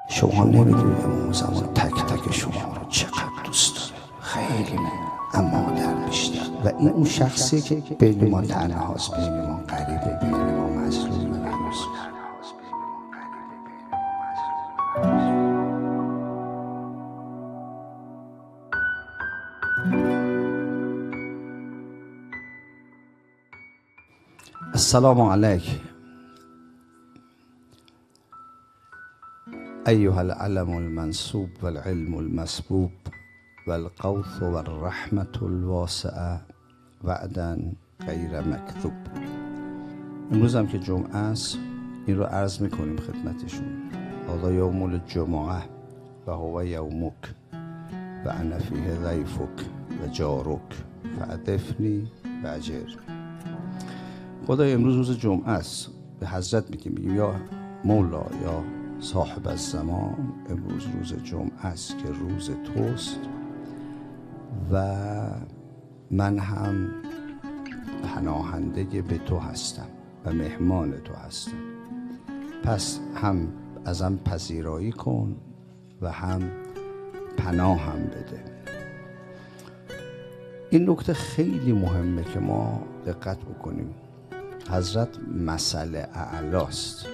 شما نمیدونید امام زمان تک تک شما رو چقدر دوست داره، خیلی اما در بیشتر. و این اون شخصیه که بین ما تنهاست، بین ما غریبه، بین ما مظلوم و هنوز. السلام علیک ایها العلم المنصوب والعلم المسبوب والقوث والرحمة الواسعه وعدا غیر مکذوب. امروز هم که جمعه است این رو عرض میکنیم خدمتشون. هذا یوم الجمعه و هو یومک و انا فیه ضیفک و جارک فعدفنی و اجرنی. خدای امروز روز جمعه است، به حضرت میگیم یا مولا یا صاحب الزمان، امروز روز جمعه است که روز توست و من هم پناهنده به تو هستم و مهمان تو هستم. پس هم ازم پذیرایی کن و هم پناهم بده. این نکته خیلی مهمه که ما دقت بکنیم. حضرت مثل اعلاست.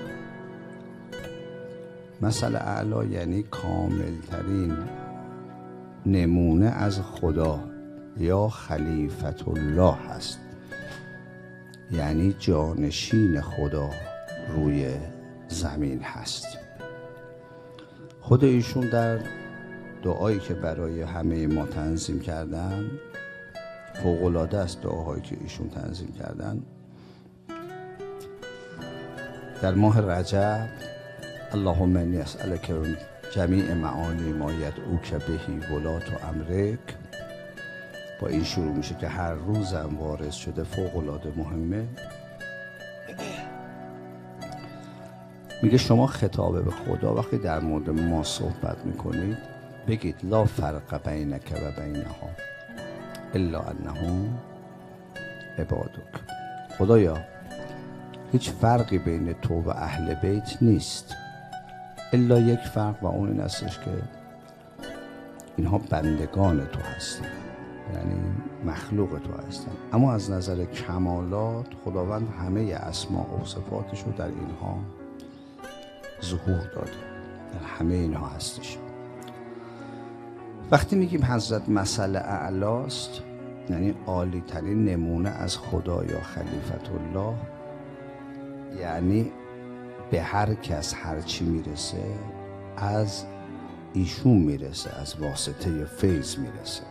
مثل اعلا یعنی کاملترین نمونه از خدا یا خلیفت الله هست، یعنی جانشین خدا روی زمین هست. خود ایشون در دعایی که برای همه ما تنظیم کردن، فوق‌العاده است دعاهایی که ایشون تنظیم کردن. در ماه رجب اللهم انی اسألک جمیع معانی ما یدعوک بهی ولات امرک، با این شروع میشه که هر روزم وارد شده، فوق‌العاده مهمه. میگه شما خطاب به خدا وقتی در مورد ما صحبت میکنید بگید لا فرق بینک و بینها الا انهم عبادک. خدایا هیچ فرقی بین تو و اهل بیت نیست الا یک فرق، و اون این استش که اینها بندگان تو هستن، یعنی مخلوق تو هستن. اما از نظر کمالات خداوند همه اسماء و صفاتش رو در اینها ظهور داده، در همه اینها هستش. وقتی میگیم حضرت مثل اعلاست یعنی عالی ترین نمونه از خدا یا خلیفت الله، یعنی به هر کس هر چی میرسه از ایشون میرسه، از واسطه فیض میرسه.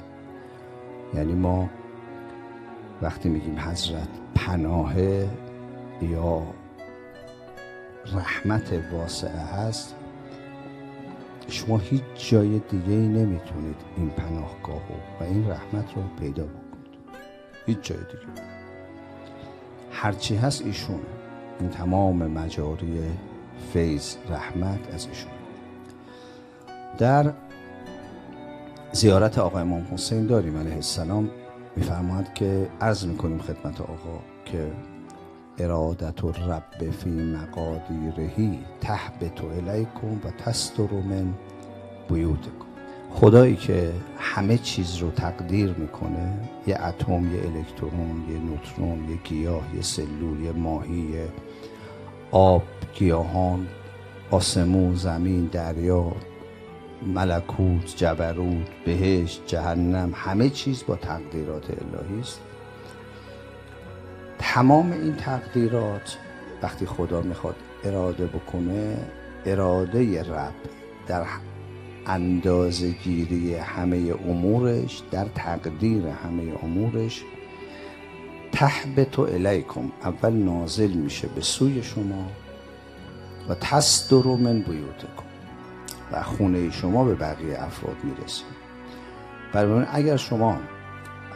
یعنی ما وقتی میگیم حضرت پناه یا رحمت واسعه هست، شما هیچ جای دیگه ای نمیتونید این پناهگاه و این رحمت رو پیدا بکنید، هیچ جای دیگه. هرچی هست ایشون، این تمام مجاری فیض رحمت از ایشون. در زیارت آقا امام حسین داریم علیه السلام، میفرماید که عرض میکنیم خدمت آقا که ارادت الرب فی مقادیرهی تهبط الیکم و تستر من بیوتکم. خدایی که همه چیز رو تقدیر میکنه، یه اتم، یه الکترون، یه نوترون، یه گیاه، یه سلول، یه ماهی، یه آب، گیاهان، آسمون، زمین، دریا، ملکوت، جبروت، بهشت، جهنم، همه چیز با تقدیرات الهی است. تمام این تقدیرات وقتی خدا میخواد اراده بکنه، اراده رب در اندازه گیری همه امورش، در تقدیر همه امورش، تهبط الیکم، اول نازل میشه به سوی شما، و تصدر من بیوتکم، و خونه شما به بقیه افراد میرسه. برای اگر شما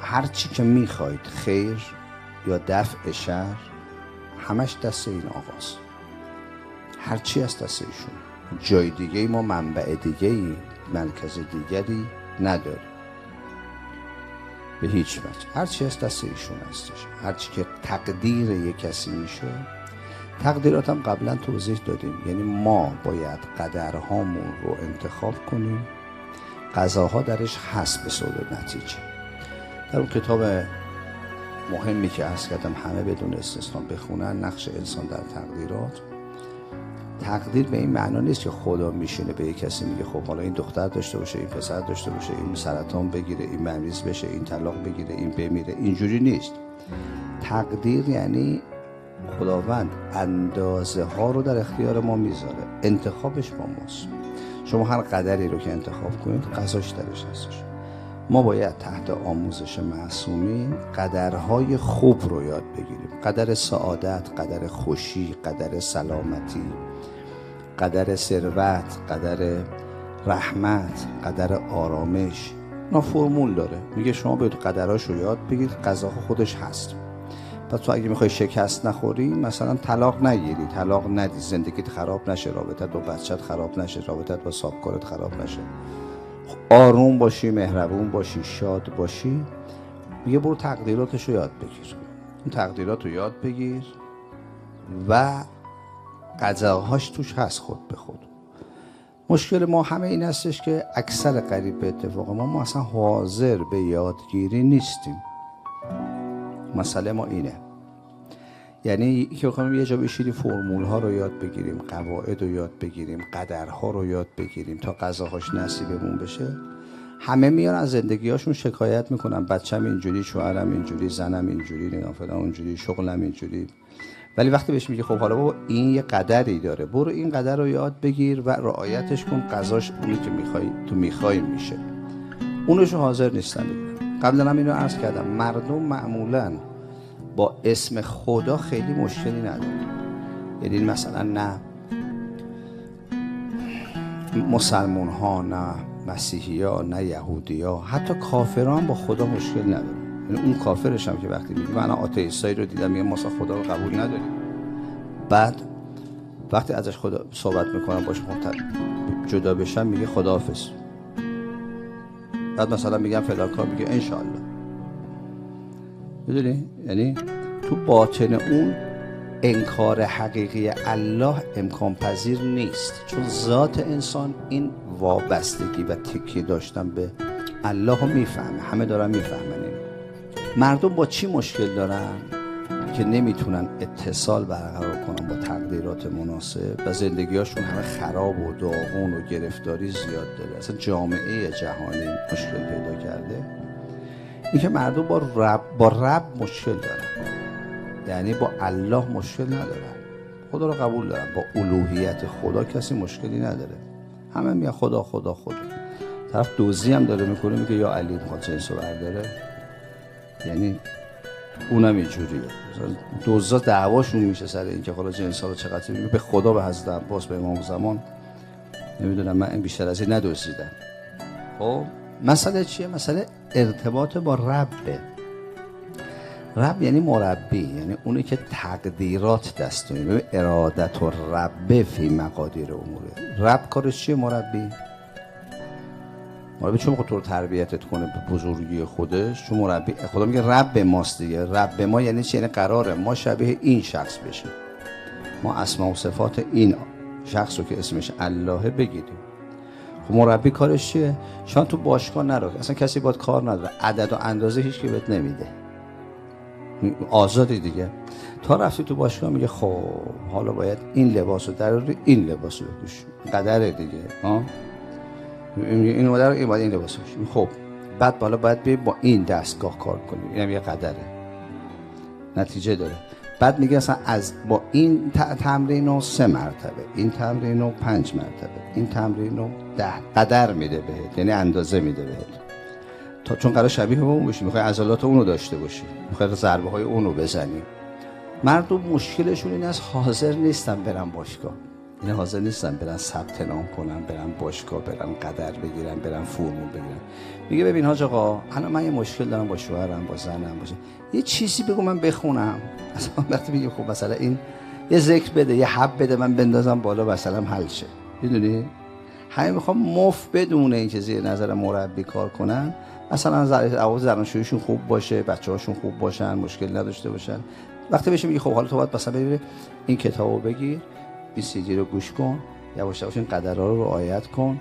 هر چی که میخواید، خیر یا دفع شر، همش دست این آقاست، هر چی از دست ایشون. جای دیگه ما منبع دیگه، مرکز دیگری نداره به هیچ وجه. هر چی از دست ایشون هستش. هر چی که تقدیر یک کسی میشه، تقدیراتم قبلا توضیح دادیم، یعنی ما باید قدرهامون رو انتخاب کنیم، قضاها درش هست به صورت نتیجه. در اون کتاب مهمی که عرض کردم همه بدون استثنا بخونن، نقش انسان در تقدیرات، تقدیر به این معنا نیست که خدا میشینه به یک کسی میگه خب حالا این دختر داشته باشه، این پسر داشته باشه، این سرطان بگیره، این مریض بشه، این طلاق بگیره، این بمیره. اینجوری نیست. تقدیر یعنی خداوند اندازه ها رو در اختیار ما میذاره، انتخابش با ماست. شما هر قدری رو که انتخاب کنید قضاش درش هستش. ما باید تحت آموزش معصومین قدرهای خوب رو یاد بگیریم. قدر سعادت، قدر خوشی، قدر سلامتی، قدر ثروت، قدر رحمت، قدر آرامش. اینا فرمول داره، میگه شما باید قدرهاش رو یاد بگیرید، قضاها خودش هست. پس تو اگه میخوای شکست نخوری، مثلا طلاق نگیری، طلاق ندی، زندگیت خراب نشه، رابطت با بچت خراب نشه، رابطت با صاحبکارت خراب نشه، آروم باشی، مهربون باشی، شاد باشی، میگه برو تقدیراتش رو یاد بگیر. اون تقدیرات رو یاد بگیر و قضاهاش توش هست خود به خود. مشکل ما همه این هستش که اکثر قریب به اتفاق ما اصلا حاضر به یادگیری نیستیم. مسئله ما اینه، یعنی که بخوایم یه جا بشینیم فرمول ها رو یاد بگیریم، قواعد رو یاد بگیریم، قدرها رو یاد بگیریم تا قضاهاش نصیبمون بشه. همه میان از زندگیاشون شکایت میکنن، بچه‌م اینجوری، شوهرم اینجوری، زنم اینجوری، نگاه فلان اونجوری، شغلم اینجوری. ولی وقتی بهش میگه خب حالا بابا این یه قدری داره، برو این قدر رو یاد بگیر و رعایتش کن، قضاش اونی که میخوای میشه. اونشو حاضر نیستن بگیرن. قبلا هم اینو عرض کردم، مردم معمولاً با اسم خدا خیلی مشکلی نداره. یعنی مثلا نه مسلمان ها، نه مسیحی ها، نه یهودی ها، حتی کافران با خدا مشکل نداره. یعنی اون کافرش هم که وقتی میگه من آتئیستایی رو دیدم میگه ما خدا رو قبول نداریم، بعد وقتی ازش خدا صحبت میکنم باش جدا بشم میگه خداحافظ. بعد مثلا میگم فلان کار، میگه انشالله. میدونی؟ یعنی تو باطن اون انکار حقیقی الله امکان پذیر نیست، چون ذات انسان این وابستگی و تکیه داشتن به الله رو میفهمه. همه دارن میفهمن این. مردم با چی مشکل دارن که نمیتونن اتصال برقرار کنن با تقدیرات مناسب و زندگیاشون همه خراب و داغون و گرفتاری زیاد داره. اصلا جامعه جهانی مشکل پیدا کرده. این که مردم با رب مشکل دارن، یعنی با الله مشکل ندارن، خدا رو قبول دارن. با الوهیت خدا کسی مشکلی نداره. همه میگن خدا خدا خدا. طرف دوزی هم داره میکنه، میگه یا علی میخواد جنسو برداره. یعنی اونم اینجوریه. دوزا دعواشون میشه سر این که خدا جنسا رو چقدر میگه به خدا، به حضرت عباس، به امام زمان، نمیدونم من بیشتر از این ندوزیدم. خب مسئله چیه؟ مسئله ارتباط با ربه. رب یعنی مربی، یعنی اونی که تقدیرات دست میده. ارادت و رب فی مقادیر اموره. رب کارش چیه؟ مربی چون تو رو تربیتت کنه به بزرگی خودش. چون مربی، خدا میگه رب ماست دیگه. رب ما یعنی چی؟ یعنی قراره ما شبیه این شخص بشیم، ما اسما و صفات این شخص رو که اسمش اللهه بگیریم. خب مربی کارش چیه؟ شما تو باشگاه نرو، اصلا کسی باید کار نداره، عدد و اندازه هیچ کی بهت نمیده، آزادی دیگه. تا رفتی تو باشگاه میگه خب حالا باید این لباس رو دراری، این لباس رو بپوش، قدره دیگه. این مدر این باید این لباس رو بپوش. خب بعد بالا باید بیا با این دستگاه کار کنی، اینم یه قدره، نتیجه داره. بعد میگه اصلا از با این تمرین رو 3 مرتبه، این تمرین رو 5 مرتبه، این تمرین رو 10 قدر میده بهت، یعنی اندازه میده بهت. تا چون قرار شبیه به اون بشی، میخوای عضلات اونو داشته باشی، میخوای ضربه های اونو بزنی. مردم مشکلشون این است حاضر نیستن برن باشگاه، یعنی حاضر نیستن برن ثبت نام کنن، برن باشگاه، برن قدر بگیرن، برن فرمول بگیرن. میگه ببین حاج آقا، الان من یه مشکل دارم با شوهرم، با زنم، یه چیزی بگو من بخونم. اصلا وقتی میگه خب مثلا این یه ذکر بده، یه حب بده من بندازم بالا مثلا حل شه. میدونی؟ همه میخوام مفت بدون اینکه زیر نظر مربی کار کنن، مثلا اوضاع زناشوییشون خوب باشه، بچه‌هاشون خوب باشن، مشکل نداشته باشن، وقتی بهش میگی خب حالا تو باید مثلا ببین این کتابو بگیر، این سی دی رو گوش کن، یواش یواش این قدرها رو رعایت کن،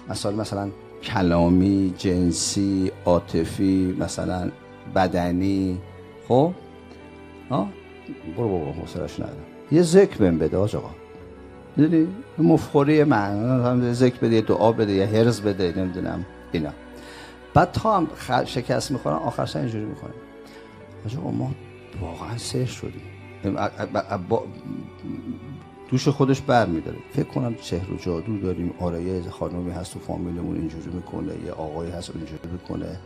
مثلا کلامی، جنسی، عاطفی، مثلا بدنی، خب برو بابا حوصله‌اش ندارم. یه ذکر بهم بده آقا، میدونی مفخوری من ذکر بده، یه دعا بده، یه هرز بده، نمیدونم اینا. بعد تا هم شکست میخورن آخرش اینجوری میکنه آقا ما واقعا سحر شدیم، دوش خودش بر میداره. فکر کنم سحر و جادو داریم، آره یه خانومی هست تو فامیلمون اینجوری میکنه، یه آقایی هست اینجوری میکنه،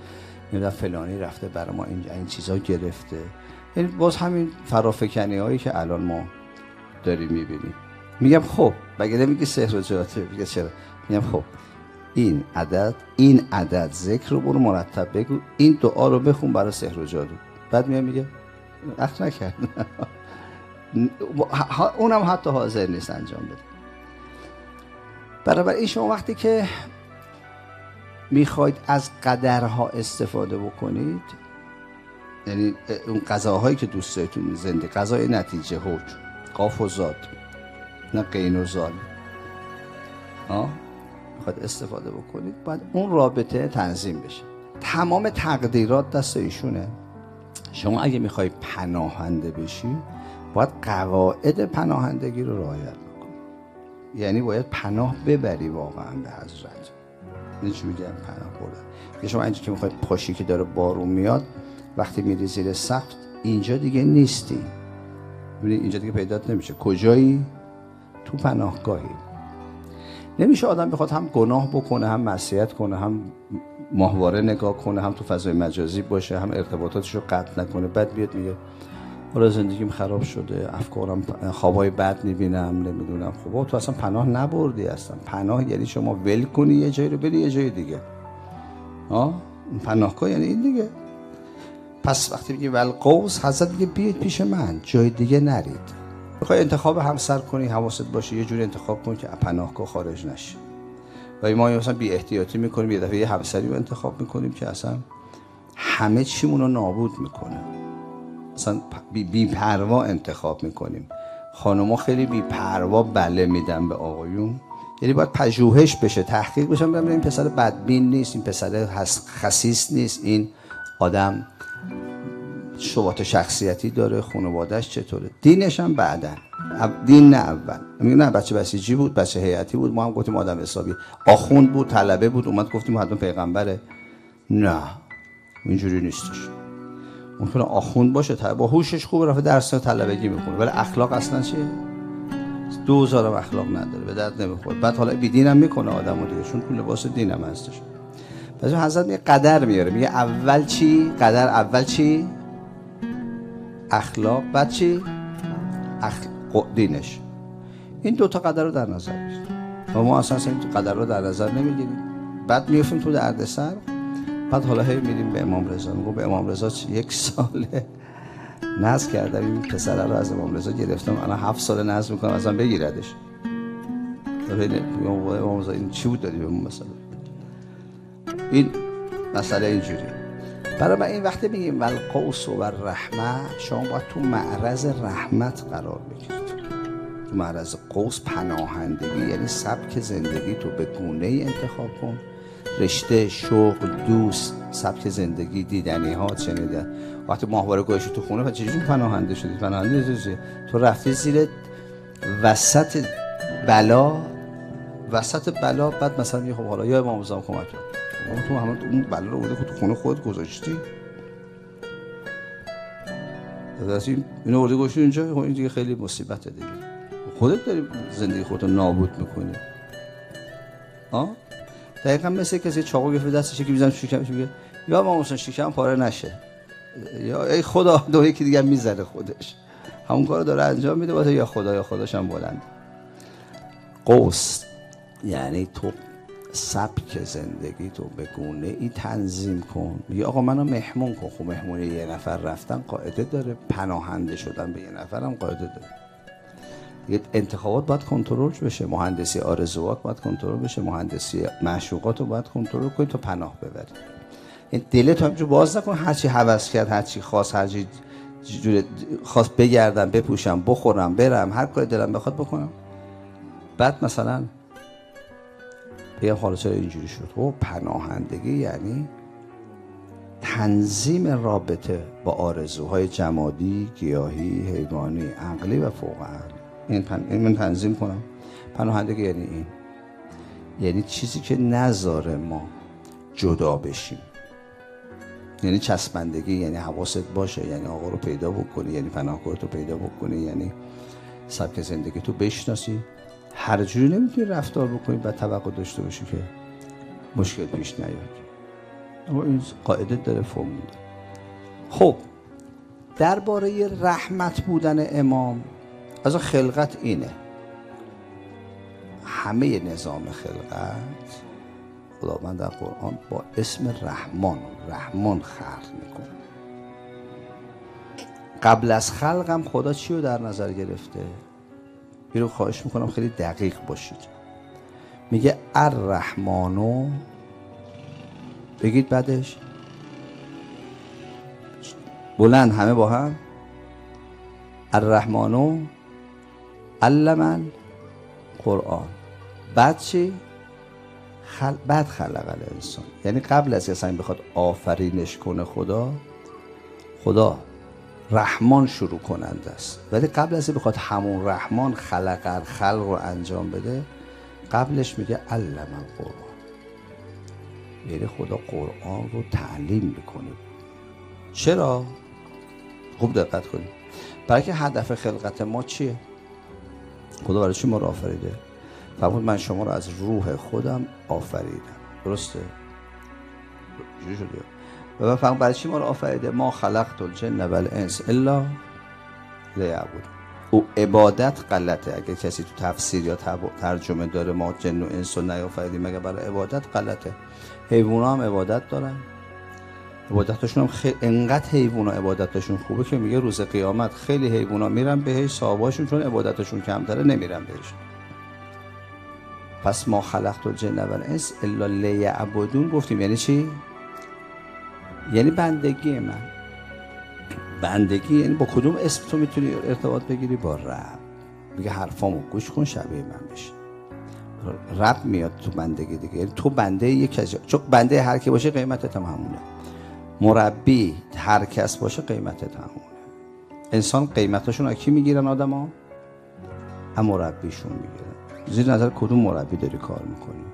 میگه فلانی رفته برای ما این چیزا گرفته. یعنی باز همین فرافکنی هایی که الان ما داریم میبینیم. میگم خب مگه نمیگی سحر و جادو؟ میگه چرا؟ میگم خب این عدد ذکر رو برو مرتب بگو، این دعا رو بخون برای سحر و جادو. بعد میگه اخ نکرد اونم حتی حاضر نیست انجام بده. بنابراین شما وقتی که میخواید از قدرها استفاده بکنید، یعنی اون قضاهایی که دوست دارید زنده، قضای نتیجه حکم، قاف و زاد، نه قین و زال، میخواید استفاده بکنید، باید اون رابطه تنظیم بشه. تمام تقدیرات دست ایشونه. شما اگه میخوای پناهنده بشی باید قواعد پناهندگی رو رعایت بکنی. یعنی باید پناه ببری واقعا به حضرت. این چی میگم پناه بردن؟ شما اینجا که میخوای پاشی که داره بارون میاد، وقتی میری زیر سقف اینجا دیگه نیستی، ببینید اینجا دیگه پیدات نمیشه. کجایی؟ تو پناهگاهی. نمیشه آدم بخواد هم گناه بکنه، هم معصیت کنه، هم ماهواره نگاه کنه، هم تو فضای مجازی باشه، هم ارتباطاتش رو قطع نکنه. بعد بیاد میگه حالا زندگیم خراب شده، افکارم، خوابای بد میبینم، نمیدونم. خب تو اصلا پناه نبردی. اصلا پناه یعنی شما ول کنی یه جایی رو بری یه جای دیگه. پناهگاه یعنی این دیگه. پس وقتی میگه والقوس، حضرت میگه بیاید پیش من، جای دیگه نرید. میخوای انتخاب همسر کنی، حواست باشه یه جوری انتخاب کن که پناهگاه خارج نشی. و ما مثلا بی احتیاطی میکنیم، یه دفعه یه همسری رو انتخاب میکنیم که اصلا همه چیمون رو نابود میکنه. اصلا بی پروا انتخاب میکنیم. خانوما خیلی بی پروا بله میدن به آقایون. یعنی باید پژوهش بشه، تحقیق بشه، ببینیم این پسر بدبین نیست، این پسر خسیس نیست، این آدم شباهت شخصیتی داره، خانواده‌اش چطوره، دینش هم بعداً. دین نه اول. میگم نه بچه بسیجی بود، بچه هیئتی بود، ما هم گفتیم آدم حسابی، آخوند بود، طلبه بود، اومد گفتیم حتما پیغمبره. نه اینجوری نیستش. ممکنه آخوند باشه، با هوشش خوبه، رفته درس طلبگی میخونه، ولی اخلاق اصلا چیه؟ 2000 اخلاق نداره، به درد نمیخوره. بعد حالا بی دینم میکنه آدمو دیگه، چون تو لباس دینم هستش. پس حضرت میگه قدر میاره، میگه اول چی؟ قدر اول چی؟ اخلاق، بعد چی؟ دینش. این دوتا قدر رو در نظر بگیرید. و ما اصلا این قدر رو در نظر نمیگیریم. بعد میافتیم تو دردسر. بعد حالا هی میریم به امام رضا، میگم به امام رضا 1 ساله نذر کردم، این پسر رو از امام رضا گرفتم، الان 7 سال نذر میکنم ازم بگیردش. امام رضا این چی بود دادی به من مثلا؟ این مسئله اینجوری. برای این وقتی میگیم والقوس و الرحمه، شما باید تو معرض رحمت قرار بگیرید. تو معرض قوس پناهندگی، یعنی سبک زندگی تو به گونه‌ای انتخاب کن، رشته، شغل، دوست، سبک زندگی، دیدنی ها، شنیدن. وقتی ماهواره گوشی تو خونه، چجوری پناهنده شدی؟ پناهنده چیه؟ تو رفتی زیر وسط بلا، بعد مثلا میگه خب حالا یا امام رضا کمک کن. تو همون اون بلا رو بوده تو خونه خودت گذاشتی. درسته اینو ورده گوشی اینجا، خب این دیگه خیلی مصیبته دیگه. خودت داری زندگی خودت رو نابود میکنی. دقیقاً مثل کسی چاقو گرفته دستش که میزنه شکمش، میگه یا امام حسین شکم پاره نشه، یا ای خدا دو یکی دیگه میزنه خودش. همون کارو داره انجام میده، واسه یا خدا یا خودش هم بلند. قوس یعنی تو سبک زندگی تو به گونه ای تنظیم کن. میگه آقا منو مهمون کن. خب مهمونی یه نفر رفتن قاعده داره، پناهنده شدن به یه نفر هم قاعده داره. یه انتخابات باید کنترل بشه، مهندسی آرزوات باید کنترل بشه، مهندسی معشوقات رو باید کنترل کنی تا پناه ببری. این دلت همینجور باز نکن، هرچی هوس کرد، هرچی خواست، هرچی خواست بگردم، بپوشم، بخورم، برم، هر کاری دلم بخواد بکنم. بعد مثلا بگم حالا چرا اینجوری شد؟ پناهندگی یعنی تنظیم رابطه با آرزوهای جمادی، گیاهی، حیوانی، عقلی و فوق عقلی. این من تنظیم کنم. پناهندگی یعنی این، یعنی چیزی که نذاره ما جدا بشیم. یعنی چسبندگی، یعنی حواست باشه، یعنی آقا رو پیدا بکنی، یعنی پناهگاه رو پیدا بکنی، یعنی سبک زندگی تو بشناسی. هر جوری نمیتونی رفتار بکنی و توقع داشته باشی که مشکل پیش نیاد. اما این قاعده داره، فرمول داره. خب درباره رحمت بودن امام، از خلقت اینه، همه نظام خلقت خداوند در قرآن با اسم رحمان خلق میکنه. قبل از خلقم خدا چی رو در نظر گرفته؟ این رو خواهش میکنم خیلی دقیق باشید. میگه الرحمانو، بگید بعدش بلند همه با هم، الرحمانو علم القرآن. بعد چی؟ بعد خلق الانسان. یعنی قبل از اصلا بخواد آفرینش کنه خدا رحمان شروع کننده است، ولی قبل از بخواد همون رحمان خلق رو انجام بده، قبلش میگه علم القرآن. یعنی خدا قرآن رو تعلیم میکنه. چرا؟ خوب دقت کنید. برای که هدف خلقت ما چیه؟ خدا برای چی ما رو آفریده؟ فرمود من شما رو از روح خودم آفریدم. درسته؟ جوری شده. و من فرمود برای چی ما رو آفریده؟ ما خلقت الجن والانس الا لیعبدون. او عبادت غلطه. اگه کسی تو تفسیر یا ترجمه داره ما جن و انس رو نیافریدیم مگه برای عبادت، غلطه. حیونا هم عبادت دارن، عبادتشون هم خیلی، انقدر حیونا عبادتشون خوبه که میگه روز قیامت خیلی حیونا میرن بهش، صاحباشون چون عبادتشون کمتره نمیرن بهش. پس ما خلقت الجن والانس الا لیعبدون گفتیم یعنی چی؟ یعنی بندگی من. بندگی یعنی با کدوم اسم تو میتونی ارتباط بگیری؟ با رب. میگه حرفامو گوش کن شبیه من بشی. رب میاد تو بندگی دیگه، یعنی تو بنده یک کسی، چون بنده هر کی باشه قیمتت هم همونه. مربی هر کس باشه قیمتت همونه. انسان قیمتاشون از کی میگیرن؟ آدما هم مربیشون میگیرن. زیر نظر کدوم مربی داری کار میکنی؟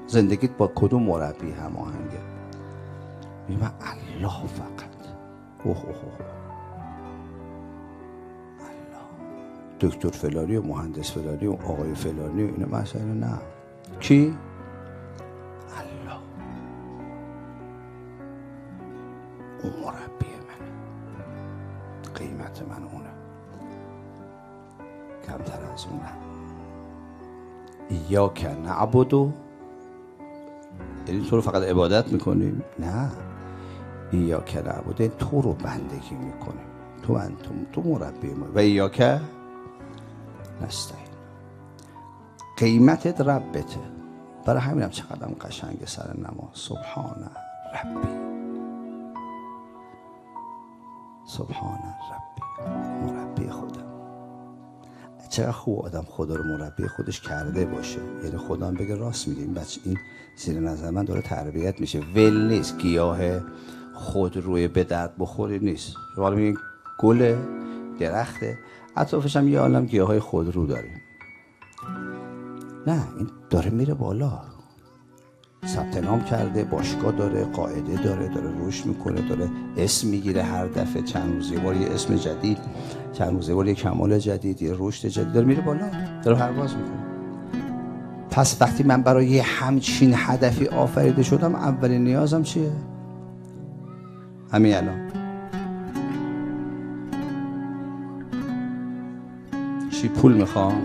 زندگیت با کدوم مربی هماهنگه؟ میگه من الله فقط الله دکتر فلانی و مهندس فلانی و آقای فلانی و اینا مثلا نه. کی؟ الله. اون مربی من، قیمت من اونه، کمتر از اونه. ایاک نعبدو، یعنی تو رو فقط عبادت میکنیم؟ نه، ایاک نعبدو تو رو بندگی میکنیم، تو مربی ما. و ایاک نستعین، قیمتت ربته. برای همینم چقدر قشنگ سر نماز سبحان ربی، سبحان ربی، مربی خودم. چقدر خوب آدم خدا رو مربی خودش کرده باشه، یعنی خدا هم بگه راست میگه این بچه، این زیر نظر من داره تربیت میشه. ول نیست، گیاه خود روی به درد بخوری نیست. حالا میگه گل درخته، اطرافش هم یه عالم گیاهای خودرو داریم. نه، این داره میره بالا، ثبت نام کرده، باشگاه داره، قاعده داره رشد میکنه، داره اسم میگیره هر دفعه، چند روز یه بار یه اسم جدید، چند روز یه بار یه کمال جدید، یه رشد جدید، داره میره بالا، داره پرواز میکنه. پس وقتی من برای یه همچین هدفی آفریده شدم، اولین نیازم چیه؟ همین الان چی؟ پول میخوام،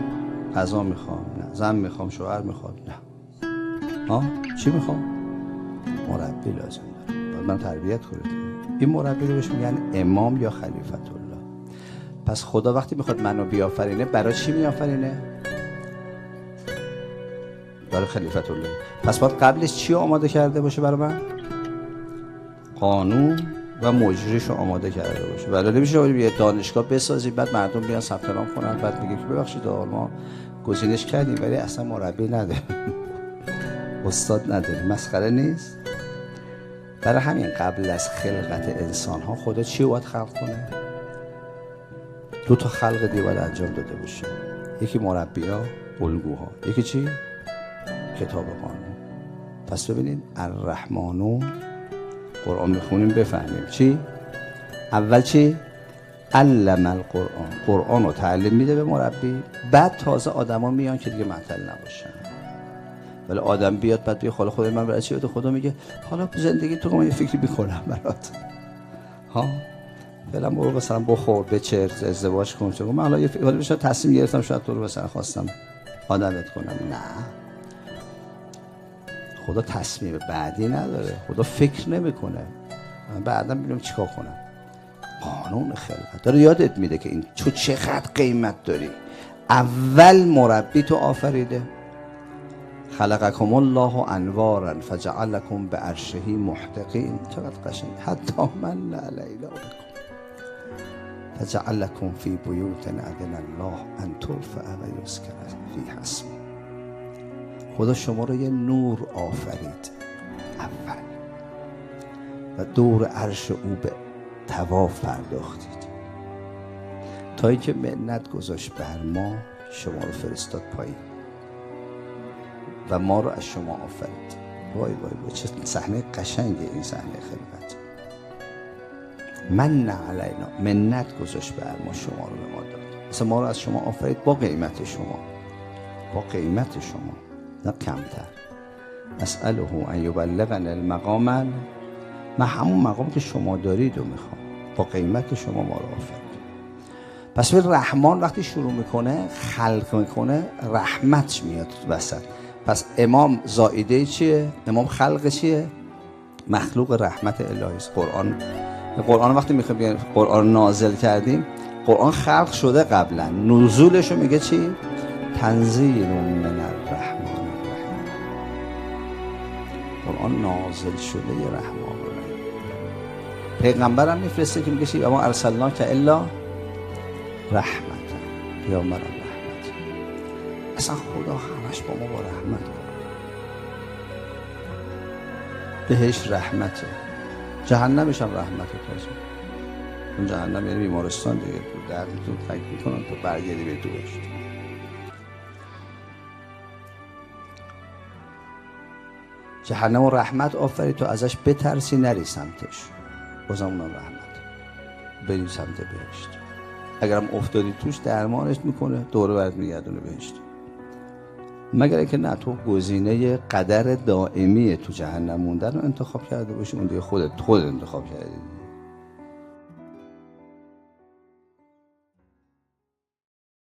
غذا میخوام، نه. زن میخوام، شوهر میخوام، نه. چی میخوام؟ مربی لازم دارم، باید من تربیت کنم. این مربی رو بهش میگن امام یا خلیفت الله. پس خدا وقتی میخواد منو بیافرینه، برای چی میآفرینه؟ برای خلیفت الله. پس باید قبلش چی آماده کرده باشه برای من؟ قانون و مجریشو آماده کرده باشه. ولی نمیشه یه دانشگاه بسازی بعد مردم بیان ثبت نام کنن بعد میگه که ببخشید ما گزینش کردیم ولی اصلا مربی نداریم استاد نداریم. مسخره نیست؟ برای همین قبل از خلقت انسان ها خدا چی باید خلق کنه؟ 2 تا خلق دیگه باید انجام داده باشه. یکی مربی ها، الگوها. یکی چی؟ کتاب قانون. پس ببینید الرحمنو قرآن میخونیم بفهمیم چی؟ اول چی؟ علم القرآن. قرآن رو تعلیم میده به مربی، بعد تازه آدما میان که دیگه معطل نباشن. ولی آدم بیاد بعد بگه حالا خدای من برای چی؟ خدا میگه حالا زندگی تو من یه فکری میکنم برات. ها فعلا برو مثلا بخور بچر ازدواج کن. چون من حالا یه حالا بشه تصمیم گرفتم شاید تو رو مثلا خواستم آدمت کنم. نه، خدا تصمیم بعدی نداره. خدا فکر نمیکنه من بعدا ببینم چیکار کنم. قانون خلقت داره یادت میده که این تو چقدر قیمت داری. اول مربی تو آفریده. خلقکم الله انوارا فجعلکم بعرشه محتقین. چقدر قشنگ. حتی من علینا بکن فجعلکم فی بیوت اذن الله ان ترفع و یذکر فیها اسمه. خدا شما رو یه نور آفرید اول و دور عرش او به طواف پرداختید تا اینکه منت گذاشت بر ما شما رو فرستاد پایین و ما رو از شما آفرید. وای وای وای چه صحنه قشنگه این صحنه خلقت. من علینا منت گذاشت بر ما شما رو به ما داد. مثلا ما رو از شما آفرید با قیمت شما، با قیمت شما، نه کمتر. اسأله ان یبلغنا المقام. من همون مقام که شما دارید رو میخوام. با قیمت شما ما رو آفرید. پس به رحمان وقتی شروع میکنه خلق میکنه رحمت میاد وسط. پس امام زائده چیه؟ امام خلق چیه؟ مخلوق رحمت الهی است. قرآن وقتی میخوایم قرآن نازل کردیم، قرآن خلق شده قبلا. نزولش رو میگه چی؟ تنزیل من الرحمن الرحیم. قرآن نازل شده ی رحمان الرحیم. پیغمبر هم میفرسته که میگه چی؟ اما ارسلناک الا رحمت یا من رحمت. اصلا خدا همش با ما با رحمت کنه. بهش رحمته، جهنمش هم رحمته. تازه اون جهنم یعنی بیمارستان دیگه. تو درد تو تک میکنن تو برگردی به تو باشید. جهنم و رحمت آفرید تو ازش بترسی نری سمتش، بازم اونم رحمت. بری سمت بهشت. اگرم افتادی توش درمانش میکنه، دوره برات میگردونه بهشت. مگر که نه تو گزینه قدر دائمی تو جهنم موندن رو انتخاب کرده باشی، اون دیگه خودت انتخاب کردی.